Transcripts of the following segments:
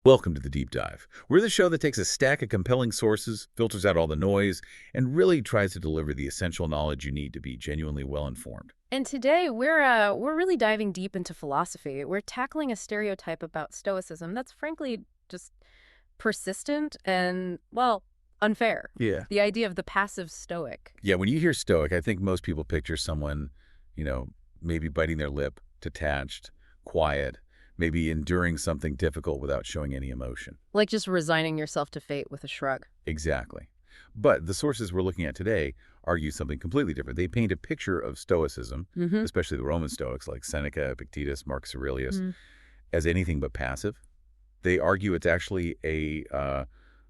Welcome to the Deep Dive. We're the show that takes a stack of compelling sources, filters out all the noise, and really tries to deliver the essential knowledge you need to be genuinely well-informed. And today we're really diving deep into philosophy. We're tackling a stereotype about Stoicism that's frankly just persistent and, well, unfair. Yeah. The idea of the passive Stoic. Yeah, when you hear Stoic, I think most people picture someone, you know, maybe biting their lip, detached, quiet, maybe enduring something difficult without showing any emotion. Like just resigning yourself to fate with a shrug. Exactly. But the sources we're looking at today argue something completely different. They paint a picture of Stoicism, Mm-hmm. especially the Roman Stoics like Seneca, Epictetus, Marcus Aurelius, as anything but passive. They argue it's actually a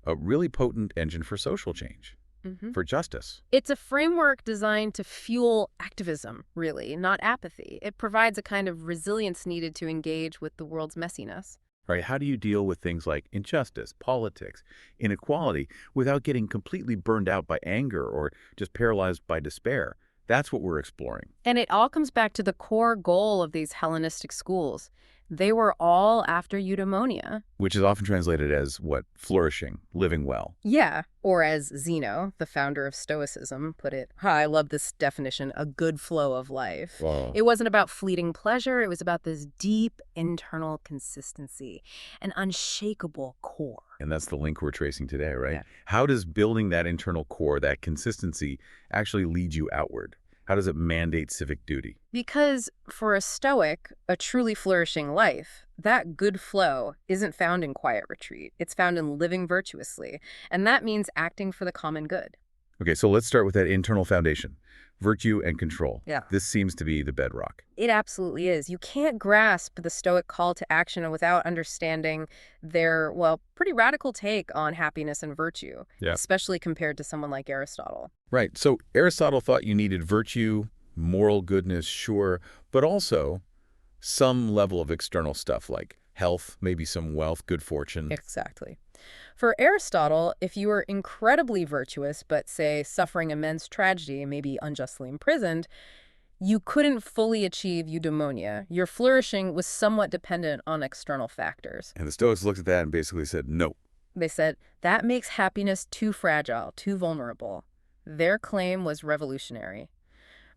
really potent engine for social change, Mm-hmm. for justice. It's a framework designed to fuel activism, really, not apathy. It provides a kind of resilience needed to engage with the world's messiness. Right? How do you deal with things like injustice, politics, inequality without getting completely burned out by anger or just paralyzed by despair? That's what we're exploring. And it all comes back to the core goal of these Hellenistic schools. They were all after eudaimonia. Which is often translated as what? Flourishing, living well. Yeah, or as Zeno, the founder of Stoicism, put it, I love this definition, a good flow of life. Wow. It wasn't about fleeting pleasure, it was about this deep internal consistency, an unshakable core. And that's the link we're tracing today, right? Yeah. How does building that internal core, that consistency, actually lead you outward? How does it mandate civic duty? Because for a Stoic, a truly flourishing life, that good flow isn't found in quiet retreat. It's found in living virtuously, and that means acting for the common good. Okay, so let's start with that internal foundation, virtue and control. Yeah. This seems to be the bedrock. It absolutely is. You can't grasp the Stoic call to action without understanding their, well, pretty radical take on happiness and virtue, Yeah. especially compared to someone like Aristotle. Right, so Aristotle thought you needed virtue, moral goodness, sure, but also some level of external stuff like health, maybe some wealth, good fortune. Exactly. For Aristotle, if you were incredibly virtuous, but say suffering immense tragedy and maybe unjustly imprisoned, you couldn't fully achieve eudaimonia. Your flourishing was somewhat dependent on external factors. And the Stoics looked at that and basically said, no. They said, that makes happiness too fragile, too vulnerable. Their claim was revolutionary.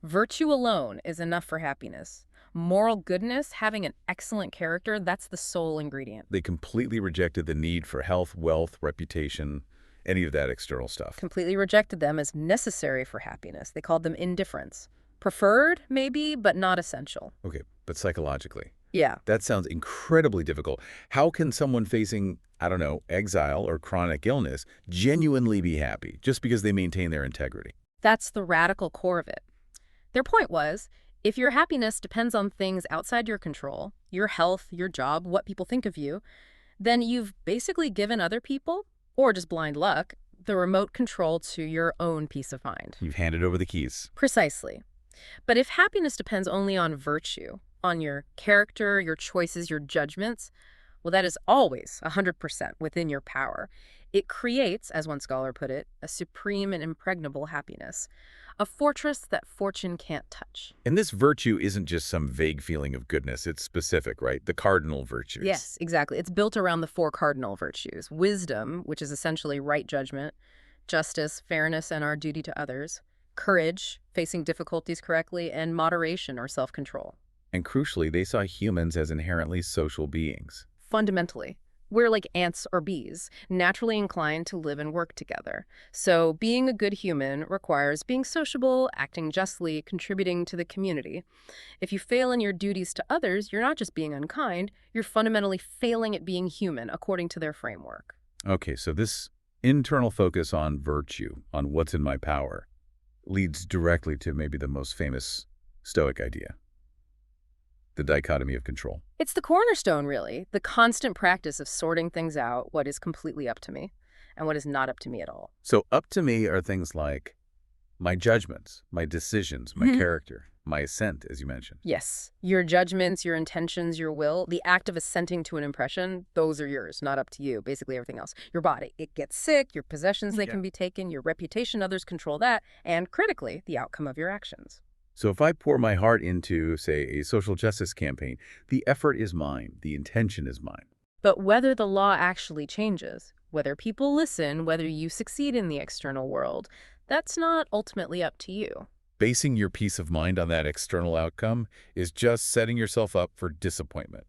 Virtue alone is enough for happiness. Moral goodness, having an excellent character, that's the sole ingredient. They completely rejected the need for health, wealth, reputation, any of that external stuff. Completely rejected them as necessary for happiness. They called them indifference. Preferred, maybe, but not essential. Okay, but psychologically, Yeah. that sounds incredibly difficult. How can someone facing, I don't know, exile or chronic illness genuinely be happy just because they maintain their integrity? That's the radical core of it. Their point was, if your happiness depends on things outside your control, your health, your job, what people think of you, then you've basically given other people, or just blind luck, the remote control to your own peace of mind. You've handed over the keys. Precisely. But if happiness depends only on virtue, on your character, your choices, your judgments, well, that is always 100% within your power. It creates, as one scholar put it, a supreme and impregnable happiness, a fortress that fortune can't touch. And this virtue isn't just some vague feeling of goodness. It's specific, right? The cardinal virtues. Yes, exactly. It's built around the four cardinal virtues. Wisdom, which is essentially right judgment, justice, fairness, and our duty to others, courage, facing difficulties correctly, and moderation or self-control. And crucially, they saw humans as inherently social beings. Fundamentally, we're like ants or bees, naturally inclined to live and work together. So being a good human requires being sociable, acting justly, contributing to the community. If you fail in your duties to others, you're not just being unkind, you're fundamentally failing at being human, according to their framework. Okay, so this internal focus on virtue, on what's in my power, leads directly to maybe the most famous Stoic idea, the dichotomy of control. It's the cornerstone, really, the constant practice of sorting things out, what is completely up to me and what is not up to me at all. So up to me are things like my judgments, my decisions, my character, my assent, as you mentioned. Yes, your judgments, your intentions, your will, the act of assenting to an impression, those are yours, not up to you, basically everything else. Your body, it gets sick, your possessions, they can be taken, your reputation, others control that, and critically, the outcome of your actions. So if I pour my heart into, say, a social justice campaign, the effort is mine, the intention is mine. But whether the law actually changes, whether people listen, whether you succeed in the external world, that's not ultimately up to you. Basing your peace of mind on that external outcome is just setting yourself up for disappointment.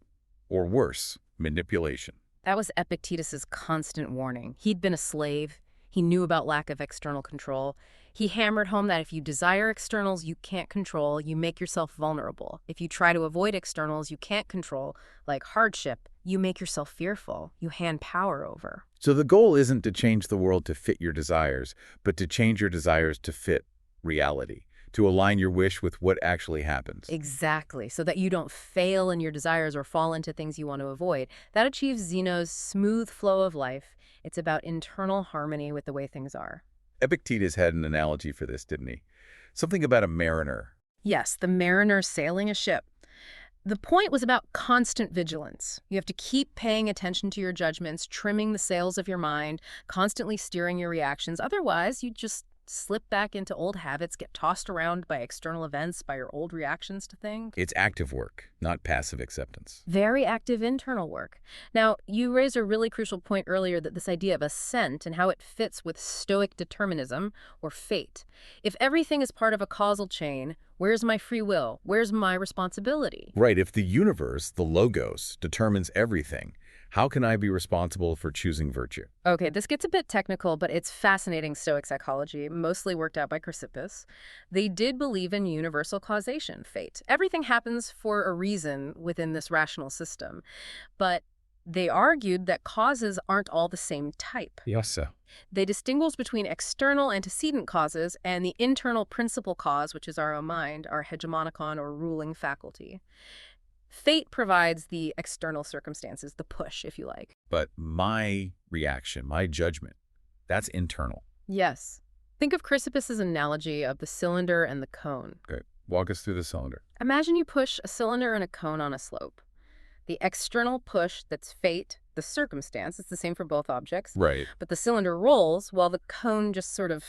Or worse, manipulation. That was Epictetus's constant warning. He'd been a slave. He knew about lack of external control. He hammered home that if you desire externals you can't control, you make yourself vulnerable. If you try to avoid externals you can't control, like hardship, you make yourself fearful. You hand power over. So the goal isn't to change the world to fit your desires, but to change your desires to fit reality, to align your wish with what actually happens. Exactly, so that you don't fail in your desires or fall into things you want to avoid. That achieves Zeno's smooth flow of life. It's about internal harmony with the way things are. Epictetus had an analogy for this, didn't he? Something about a mariner. Yes, the mariner sailing a ship. The point was about constant vigilance. You have to keep paying attention to your judgments, trimming the sails of your mind, constantly steering your reactions. Otherwise, you just slip back into old habits, get tossed around by external events, by your old reactions to things. It's active work, not passive acceptance. Very active internal work. Now, you raised a really crucial point earlier, that this idea of ascent and how it fits with Stoic determinism or fate. If everything is part of a causal chain, where's my free will? Where's my responsibility? Right, if the universe, the logos, determines everything, how can I be responsible for choosing virtue? Okay, this gets a bit technical, but it's fascinating Stoic psychology, mostly worked out by Chrysippus. They did believe in universal causation, fate. Everything happens for a reason within this rational system. But they argued that causes aren't all the same type. Yes, sir. They distinguished between external antecedent causes and the internal principal cause, which is our own mind, our hegemonicon or ruling faculty. Fate provides the external circumstances, the push, if you like. But my reaction, my judgment, that's internal. Yes. Think of Chrysippus's analogy of the cylinder and the cone. Okay, walk us through the cylinder. Imagine you push a cylinder and a cone on a slope. The external push, that's fate, the circumstance, it's the same for both objects. Right. But the cylinder rolls while the cone just sort of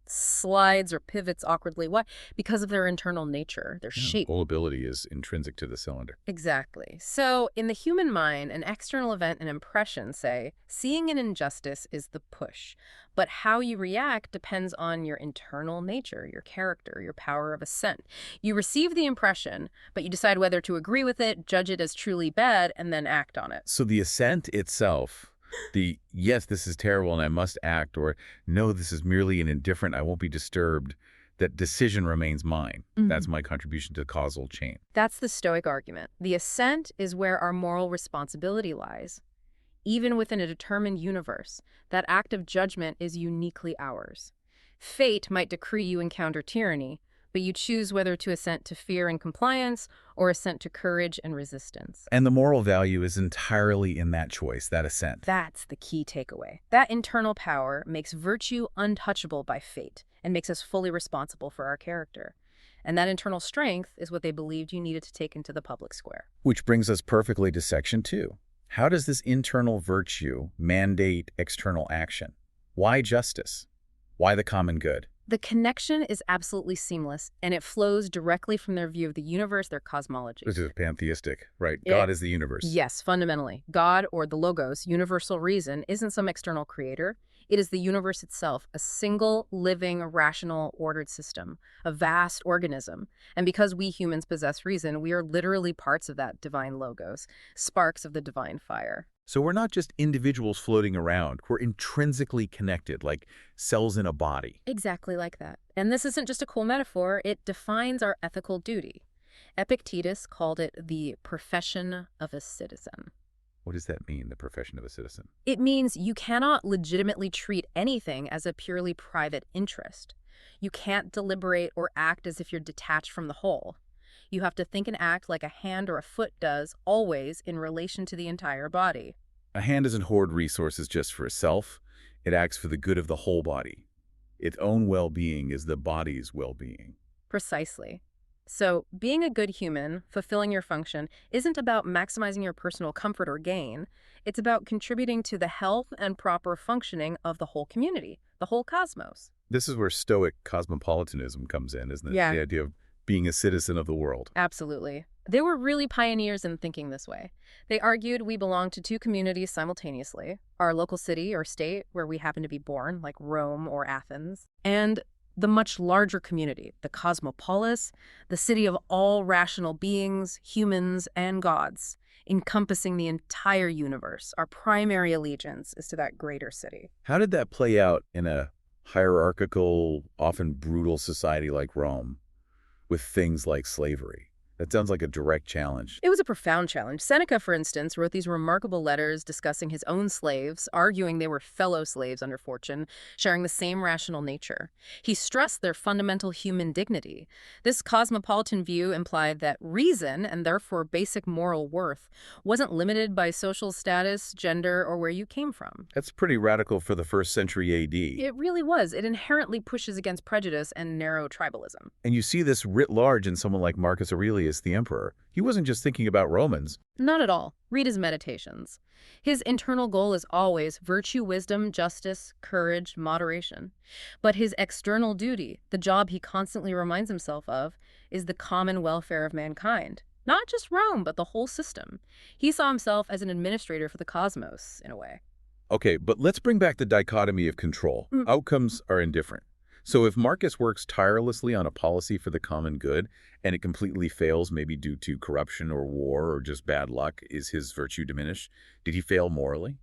slides or pivots awkwardly. Why? Because of their internal nature, their shape. Rollability is intrinsic to the cylinder. Exactly. So in the human mind, an external event, an impression, say, seeing an injustice is the push. But how you react depends on your internal nature, your character, your power of assent. You receive the impression, but you decide whether to agree with it, judge it as truly bad, and then act on it. So the assent itself, the yes, this is terrible and I must act, or no, this is merely an indifferent, I won't be disturbed, that decision remains mine. That's my contribution to the causal chain. That's the Stoic argument. The assent is where our moral responsibility lies. Even within a determined universe, that act of judgment is uniquely ours. Fate might decree you encounter tyranny, but you choose whether to assent to fear and compliance or assent to courage and resistance. And the moral value is entirely in that choice, that assent. That's the key takeaway. That internal power makes virtue untouchable by fate and makes us fully responsible for our character. And that internal strength is what they believed you needed to take into the public square. Which brings us perfectly to section 2. How does this internal virtue mandate external action? Why justice? Why the common good? The connection is absolutely seamless, and it flows directly from their view of the universe, their cosmology. This is pantheistic, right? God is the universe. Yes, fundamentally. God, or the logos, universal reason, isn't some external creator. It is the universe itself, a single, living, rational, ordered system, a vast organism. And because we humans possess reason, we are literally parts of that divine logos, sparks of the divine fire. So we're not just individuals floating around. We're intrinsically connected, like cells in a body. Exactly like that. And this isn't just a cool metaphor, it defines our ethical duty. Epictetus called it the profession of a citizen. What does that mean, the profession of a citizen? It means you cannot legitimately treat anything as a purely private interest. You can't deliberate or act as if you're detached from the whole. You have to think and act like a hand or a foot does, always in relation to the entire body. A hand doesn't hoard resources just for itself. It acts for the good of the whole body. Its own well-being is the body's well-being. Precisely. So, being a good human, fulfilling your function, isn't about maximizing your personal comfort or gain. It's about contributing to the health and proper functioning of the whole community, the whole cosmos. This is where Stoic cosmopolitanism comes in, isn't it? Yeah. The idea of being a citizen of the world. Absolutely. They were really pioneers in thinking this way. They argued we belong to two communities simultaneously, our local city or state where we happen to be born, like Rome or Athens, and the much larger community, the cosmopolis, the city of all rational beings, humans, and gods, encompassing the entire universe. Our primary allegiance is to that greater city. How did that play out in a hierarchical, often brutal society like Rome with things like slavery? That sounds like a direct challenge. It was a profound challenge. Seneca, for instance, wrote these remarkable letters discussing his own slaves, arguing they were fellow slaves under fortune, sharing the same rational nature. He stressed their fundamental human dignity. This cosmopolitan view implied that reason, and therefore basic moral worth, wasn't limited by social status, gender, or where you came from. That's pretty radical for the 1st century AD. It really was. It inherently pushes against prejudice and narrow tribalism. And you see this writ large in someone like Marcus Aurelius, the emperor. He wasn't just thinking about Romans. Not at all. Read his Meditations. His internal goal is always virtue, wisdom, justice, courage, moderation. But his external duty, the job he constantly reminds himself of, is the common welfare of mankind. Not just Rome, but the whole system. He saw himself as an administrator for the cosmos, in a way. Okay, but let's bring back the dichotomy of control. Outcomes are indifferent. So if Marcus works tirelessly on a policy for the common good and it completely fails, maybe due to corruption or war or just bad luck, is his virtue diminished? Did he fail morally?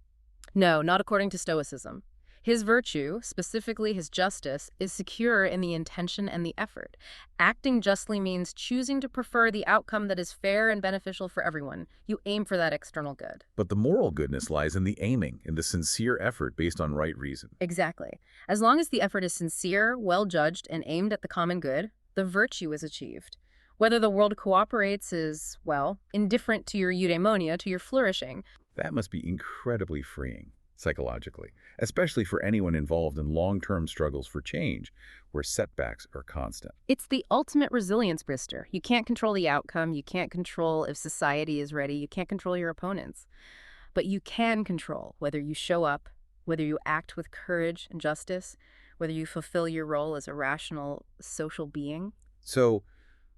No, not according to Stoicism. His virtue, specifically his justice, is secure in the intention and the effort. Acting justly means choosing to prefer the outcome that is fair and beneficial for everyone. You aim for that external good. But the moral goodness lies in the aiming, in the sincere effort based on right reason. Exactly. As long as the effort is sincere, well-judged, and aimed at the common good, the virtue is achieved. Whether the world cooperates is, well, indifferent to your eudaimonia, to your flourishing. That must be incredibly freeing, psychologically, especially for anyone involved in long-term struggles for change, where setbacks are constant. It's the ultimate resilience, Brister. You can't control the outcome. You can't control if society is ready. You can't control your opponents. But you can control whether you show up, whether you act with courage and justice, whether you fulfill your role as a rational social being. So,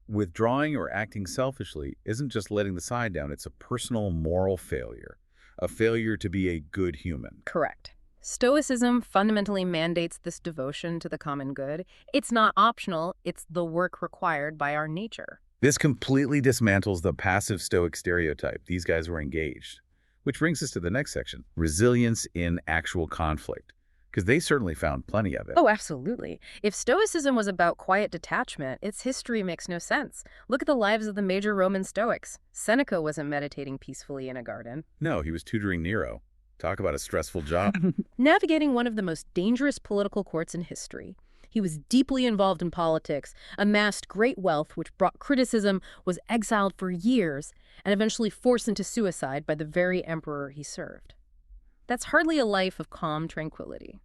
withdrawing or acting selfishly isn't just letting the side down, it's a personal moral failure. A failure to be a good human. Correct. Stoicism fundamentally mandates this devotion to the common good. It's not optional, it's the work required by our nature. This completely dismantles the passive Stoic stereotype. These guys were engaged. Which brings us to the next section, resilience in actual conflict. Because they certainly found plenty of it. Oh, absolutely. If Stoicism was about quiet detachment, its history makes no sense. Look at the lives of the major Roman Stoics. Seneca wasn't meditating peacefully in a garden. No, he was tutoring Nero. Talk about a stressful job. Navigating one of the most dangerous political courts in history. He was deeply involved in politics, amassed great wealth which brought criticism, was exiled for years, and eventually forced into suicide by the very emperor he served. That's hardly a life of calm tranquility.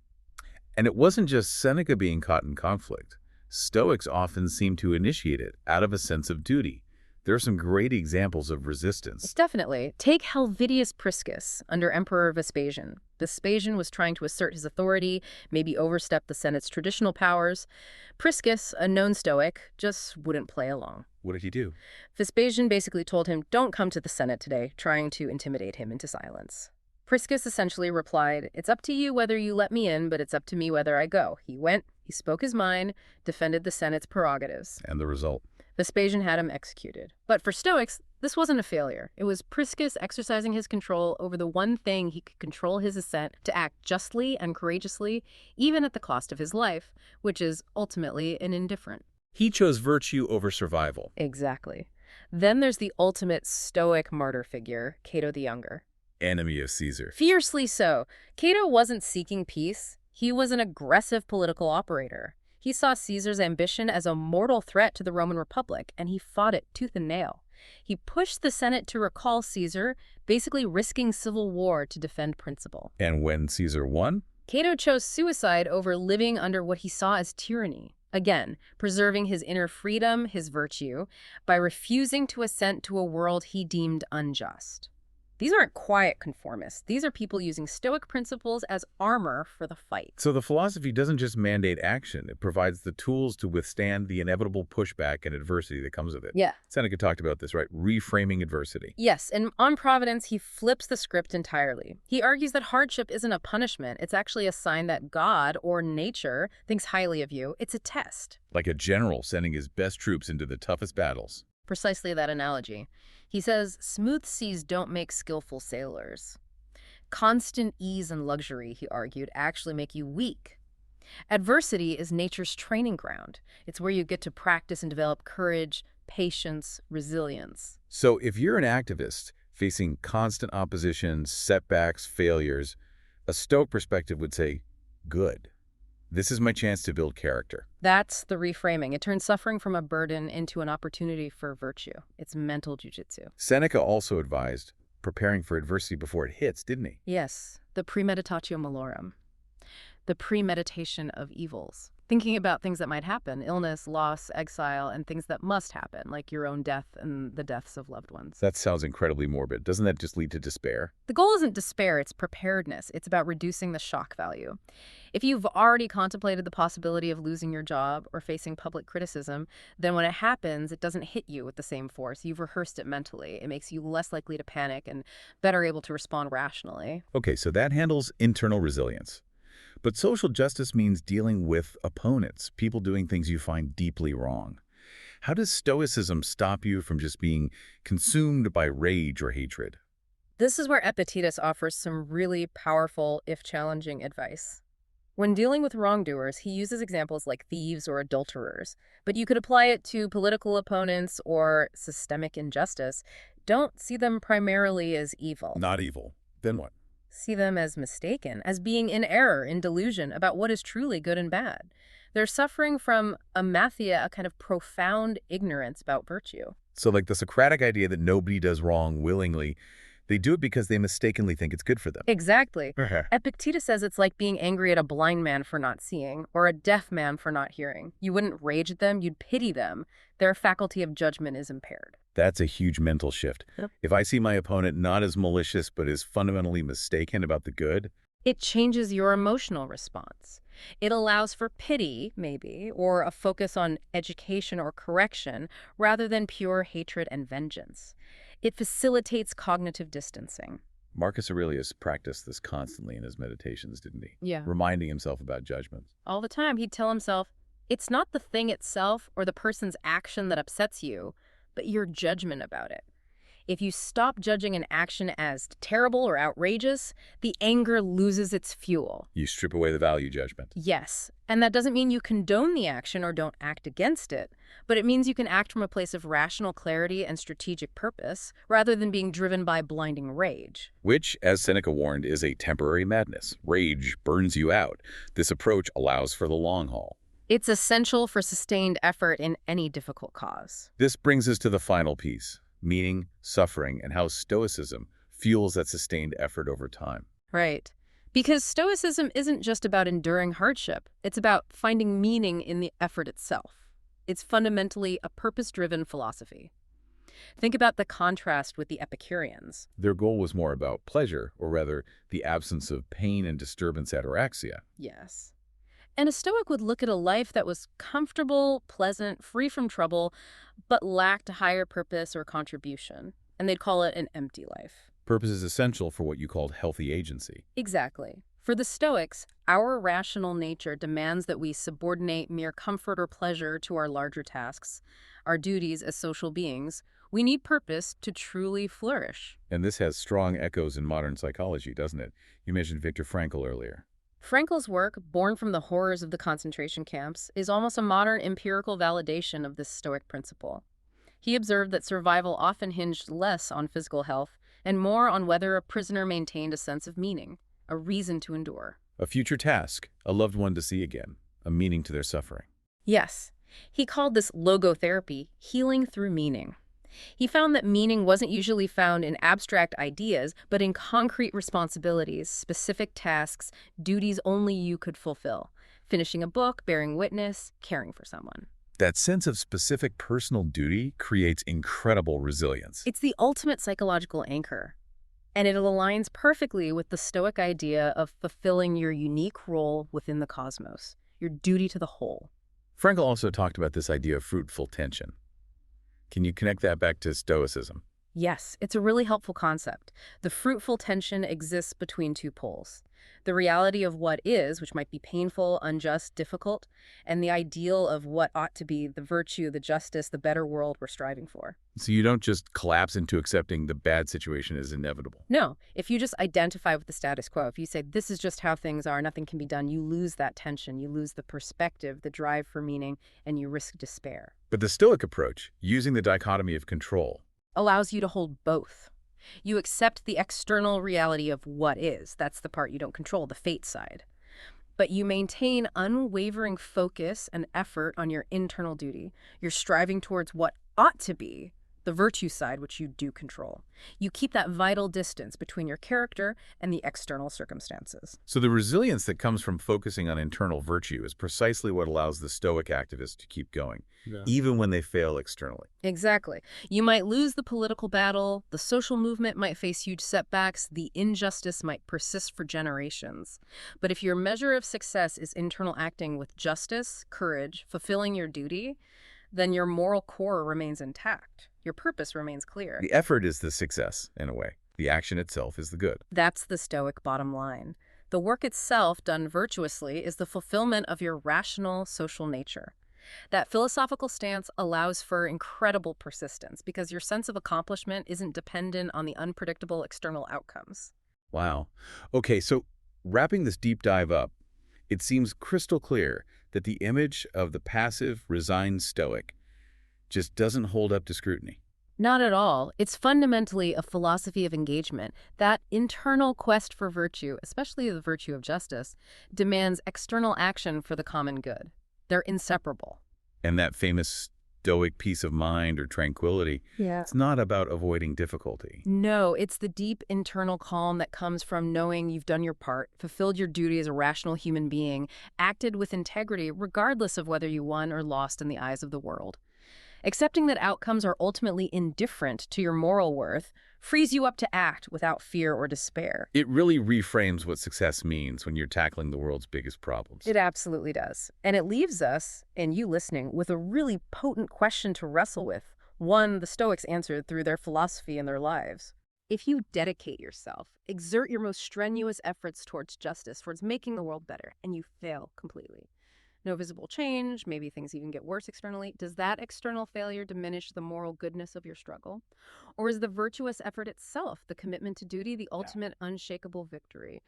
And it wasn't just Seneca being caught in conflict. Stoics often seem to initiate it out of a sense of duty. There are some great examples of resistance. Definitely. Take Helvidius Priscus under Emperor Vespasian. Vespasian was trying to assert his authority, maybe overstep the Senate's traditional powers. Priscus, a known Stoic, just wouldn't play along. What did he do? Vespasian basically told him, "Don't come to the Senate today," trying to intimidate him into silence. Priscus essentially replied, "It's up to you whether you let me in, but it's up to me whether I go." He went, he spoke his mind, defended the Senate's prerogatives. And the result? Vespasian had him executed. But for Stoics, this wasn't a failure. It was Priscus exercising his control over the one thing he could control his assent to act justly and courageously, even at the cost of his life, which is ultimately an indifferent. He chose virtue over survival. Exactly. Then there's the ultimate Stoic martyr figure, Cato the Younger. Enemy of Caesar. Fiercely so. Cato wasn't seeking peace. He was an aggressive political operator. He saw Caesar's ambition as a mortal threat to the Roman Republic, and he fought it tooth and nail. He pushed the Senate to recall Caesar, basically risking civil war to defend principle. And when Caesar won? Cato chose suicide over living under what he saw as tyranny. Again, preserving his inner freedom, his virtue, by refusing to assent to a world he deemed unjust. These aren't quiet conformists. These are people using Stoic principles as armor for the fight. So the philosophy doesn't just mandate action. It provides the tools to withstand the inevitable pushback and adversity that comes with it. Yeah. Seneca talked about this, right? Reframing adversity. Yes, and on Providence, he flips the script entirely. He argues that hardship isn't a punishment. It's actually a sign that God or nature thinks highly of you. It's a test. Like a general sending his best troops into the toughest battles. Precisely that analogy. He says, smooth seas don't make skillful sailors. Constant ease and luxury, he argued, actually make you weak. Adversity is nature's training ground. It's where you get to practice and develop courage, patience, resilience. So if you're an activist facing constant opposition, setbacks, failures, a Stoic perspective would say, good. This is my chance to build character. That's the reframing. It turns suffering from a burden into an opportunity for virtue. It's mental jujitsu. Seneca also advised preparing for adversity before it hits, didn't he? Yes, the premeditatio malorum, the premeditation of evils. Thinking about things that might happen, illness, loss, exile, and things that must happen, like your own death and the deaths of loved ones. That sounds incredibly morbid. Doesn't that just lead to despair? The goal isn't despair, it's preparedness. It's about reducing the shock value. If you've already contemplated the possibility of losing your job or facing public criticism, then when it happens, it doesn't hit you with the same force. You've rehearsed it mentally. It makes you less likely to panic and better able to respond rationally. Okay, so that handles internal resilience. But social justice means dealing with opponents, people doing things you find deeply wrong. How does Stoicism stop you from just being consumed by rage or hatred? This is where Epictetus offers some really powerful, if challenging, advice. When dealing with wrongdoers, he uses examples like thieves or adulterers, but you could apply it to political opponents or systemic injustice. Don't see them primarily as evil. Not evil. Then what? See them as mistaken, as being in error, in delusion about what is truly good and bad. They're suffering from amathia, a kind of profound ignorance about virtue. So like the Socratic idea that nobody does wrong willingly, they do it because they mistakenly think it's good for them. Exactly. Epictetus says it's like being angry at a blind man for not seeing, or a deaf man for not hearing. You wouldn't rage at them, you'd pity them. Their faculty of judgment is impaired. That's a huge mental shift. Yep. If I see my opponent not as malicious but as fundamentally mistaken about the good, it changes your emotional response. It allows for pity, maybe, or a focus on education or correction, rather than pure hatred and vengeance. It facilitates cognitive distancing. Marcus Aurelius practiced this constantly in his meditations, didn't he? Yeah. Reminding himself about judgments. All the time, he'd tell himself, it's not the thing itself or the person's action that upsets you, but your judgment about it. If you stop judging an action as terrible or outrageous, the anger loses its fuel. You strip away the value judgment. Yes, and that doesn't mean you condone the action or don't act against it, but it means you can act from a place of rational clarity and strategic purpose, rather than being driven by blinding rage. Which, as Seneca warned, is a temporary madness. Rage burns you out. This approach allows for the long haul. It's essential for sustained effort in any difficult cause. This brings us to the final piece, meaning, suffering, and how Stoicism fuels that sustained effort over time. Right. Because Stoicism isn't just about enduring hardship. It's about finding meaning in the effort itself. It's fundamentally a purpose-driven philosophy. Think about the contrast with the Epicureans. Their goal was more about pleasure, or rather, the absence of pain and disturbance ataraxia. Yes. And a Stoic would look at a life that was comfortable, pleasant, free from trouble, but lacked a higher purpose or contribution. And they'd call it an empty life. Purpose is essential for what you called healthy agency. Exactly. For the Stoics, our rational nature demands that we subordinate mere comfort or pleasure to our larger tasks, our duties as social beings. We need purpose to truly flourish. And this has strong echoes in modern psychology, doesn't it? You mentioned Viktor Frankl earlier. Frankl's work, born from the horrors of the concentration camps, is almost a modern empirical validation of this Stoic principle. He observed that survival often hinged less on physical health and more on whether a prisoner maintained a sense of meaning, a reason to endure. A future task, a loved one to see again, a meaning to their suffering. Yes, he called this logotherapy, healing through meaning. He found that meaning wasn't usually found in abstract ideas, but in concrete responsibilities, specific tasks, duties only you could fulfill. Finishing a book, bearing witness, caring for someone. That sense of specific personal duty creates incredible resilience. It's the ultimate psychological anchor. And it aligns perfectly with the Stoic idea of fulfilling your unique role within the cosmos, your duty to the whole. Frankl also talked about this idea of fruitful tension. Can you connect that back to Stoicism? Yes, it's a really helpful concept. The fruitful tension exists between two poles. The reality of what is, which might be painful, unjust, difficult, and the ideal of what ought to be, the virtue, the justice, the better world we're striving for. So you don't just collapse into accepting the bad situation as inevitable. No, if you just identify with the status quo, if you say, this is just how things are, nothing can be done, you lose that tension, you lose the perspective, the drive for meaning, and you risk despair. But the Stoic approach, using the dichotomy of control, Allows you to hold both. You accept the external reality of what is. That's the part you don't control, the fate side. But you maintain unwavering focus and effort on your internal duty. You're striving towards what ought to be, the virtue side, which you do control. You keep that vital distance between your character and the external circumstances. So the resilience that comes from focusing on internal virtue is precisely what allows the Stoic activists to keep going, even when they fail externally. Exactly. You might lose the political battle, the social movement might face huge setbacks, the injustice might persist for generations. But if your measure of success is internal acting with justice, courage, fulfilling your duty, then your moral core remains intact. Your purpose remains clear. The effort is the success, in a way. The action itself is the good. That's the Stoic bottom line. The work itself, done virtuously, is the fulfillment of your rational social nature. That philosophical stance allows for incredible persistence because your sense of accomplishment isn't dependent on the unpredictable external outcomes. Wow. Okay, so wrapping this deep dive up, it seems crystal clear that the image of the passive, resigned Stoic just doesn't hold up to scrutiny. Not at all. It's fundamentally a philosophy of engagement. That internal quest for virtue, especially the virtue of justice, demands external action for the common good. They're inseparable. And that famous Stoic peace of mind or tranquility, it's not about avoiding difficulty. No, it's the deep internal calm that comes from knowing you've done your part, fulfilled your duty as a rational human being, acted with integrity regardless of whether you won or lost in the eyes of the world. Accepting that outcomes are ultimately indifferent to your moral worth frees you up to act without fear or despair. It really reframes what success means when you're tackling the world's biggest problems. It absolutely does. And it leaves us, and you listening, with a really potent question to wrestle with. One the Stoics answered through their philosophy and their lives. If you dedicate yourself, exert your most strenuous efforts towards justice, towards making the world better, and you fail completely, no visible change, maybe things even get worse externally, does that external failure diminish the moral goodness of your struggle? Or is the virtuous effort itself, the commitment to duty, the ultimate unshakable victory?